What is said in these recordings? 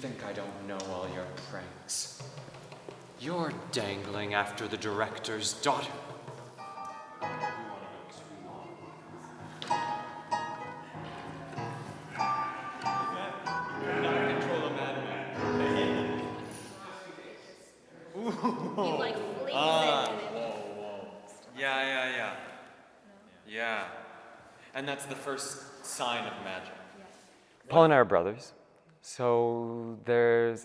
think I don't know all your pranks. You're dangling after the director's daughter. You like flees it. Yeah. And that's the first sign of magic. Paul and I are brothers. So the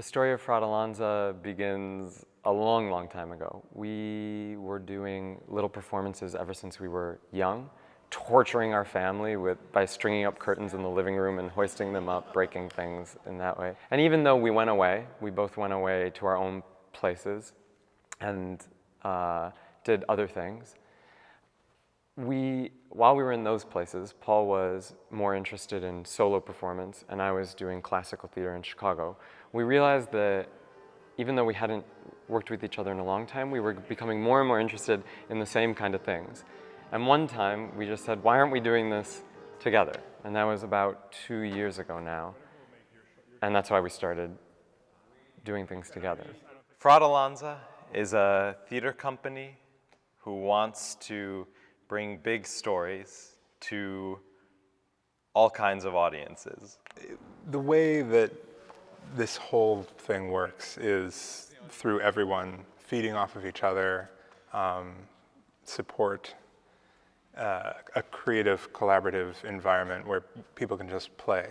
story of Fratellanza begins a long, long time ago. We were doing little performances ever since we were young, torturing our family by stringing up curtains in the living room and hoisting them up, breaking things in that way. And even though we both went away to our own places and did other things, while we were in those places, Paul was more interested in solo performance, and I was doing classical theater in Chicago. We realized that even though we hadn't worked with each other in a long time, we were becoming more and more interested in the same kind of things. And one time, we just said, why aren't we doing this together? And that was about 2 years ago now. And that's why we started doing things together. Fratellanza is a theater company who wants to bring big stories to all kinds of audiences. The way that this whole thing works is through everyone feeding off of each other, support, a creative, collaborative environment where people can just play.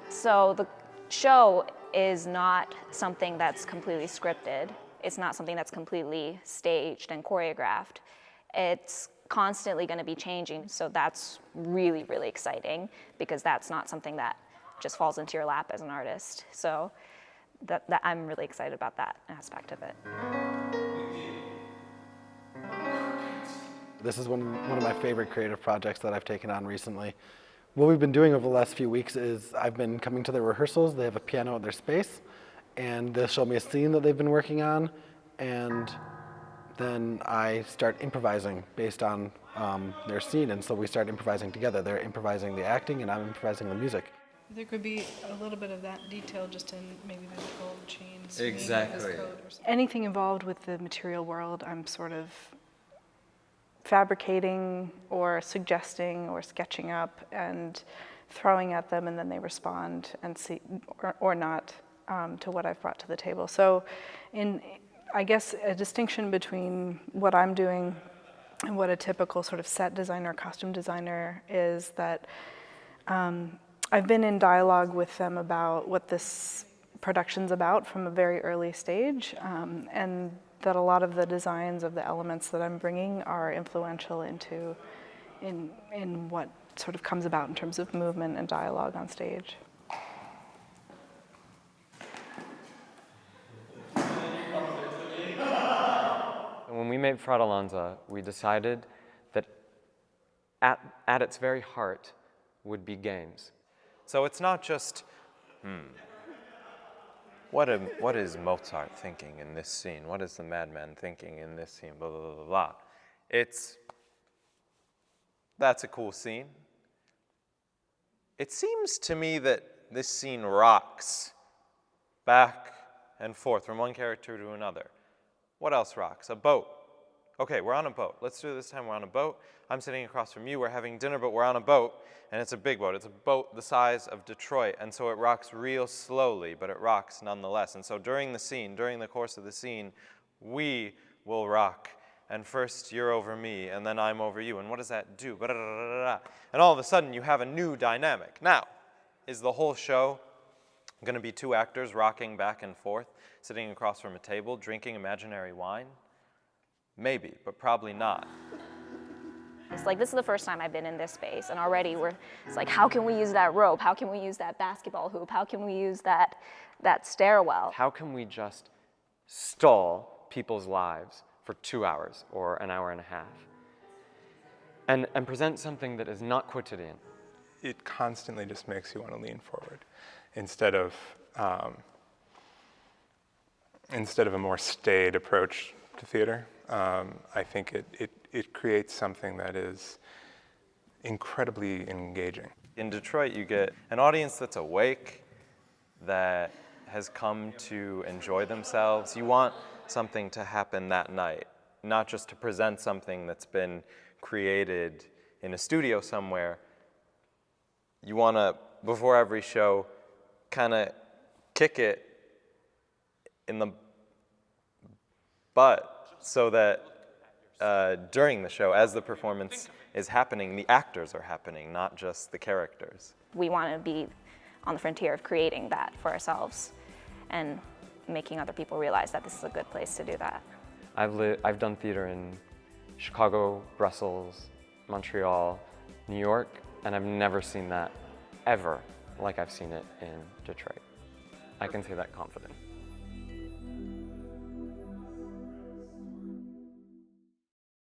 So the show is not something that's completely scripted. It's not something that's completely staged and choreographed. It's constantly going to be changing, so that's really, really exciting because that's not something that just falls into your lap as an artist. So I'm really excited about that aspect of it. This is one of my favorite creative projects that I've taken on recently. What we've been doing over the last few weeks is I've been coming to their rehearsals. They have a piano at their space, and they'll show me a scene that they've been working on, and then I start improvising based on their scene, and so we start improvising together. They're improvising the acting, and I'm improvising the music. There could be a little bit of that detail just in maybe the gold chains. Exactly. Anything involved with the material world, I'm sort of fabricating or suggesting or sketching up and throwing at them, and then they respond and see or not to what I've brought to the table. So I guess a distinction between what I'm doing and what a typical sort of set designer, costume designer is that I've been in dialogue with them about what this production's about from a very early stage, and that a lot of the designs of the elements that I'm bringing are influential in what sort of comes about in terms of movement and dialogue on stage. When we made Fratellanza, we decided that at its very heart would be games. So it's not just, what is Mozart thinking in this scene? What is the madman thinking in this scene? Blah, blah, blah, blah, blah. That's a cool scene. It seems to me that this scene rocks back and forth from one character to another. What else rocks? A boat. Okay, we're on a boat. Let's do it this time. We're on a boat. I'm sitting across from you. We're having dinner, but we're on a boat, and it's a big boat. It's a boat the size of Detroit, and so it rocks real slowly, but it rocks nonetheless. And so during the course of the scene, we will rock. And first you're over me, and then I'm over you. And what does that do? And all of a sudden, you have a new dynamic. Now, is the whole show going to be two actors rocking back and forth, sitting across from a table, drinking imaginary wine? Maybe, but probably not. It's like, this is the first time I've been in this space, and already it's like, how can we use that rope? How can we use that basketball hoop? How can we use that stairwell? How can we just stall people's lives for 2 hours or an hour and a half and present something that is not quotidian? It constantly just makes you want to lean forward instead of a more staid approach to theater. I think it creates something that is incredibly engaging. In Detroit, you get an audience that's awake, that has come to enjoy themselves. You want something to happen that night, not just to present something that's been created in a studio somewhere. You want to, before every show, kind of kick it in the butt so that during the show, as the performance is happening, the actors are happening, not just the characters. We want to be on the frontier of creating that for ourselves and making other people realize that this is a good place to do that. I've done theater in Chicago, Brussels, Montreal, New York, and I've never seen that ever like I've seen it in Detroit. I can say that confident.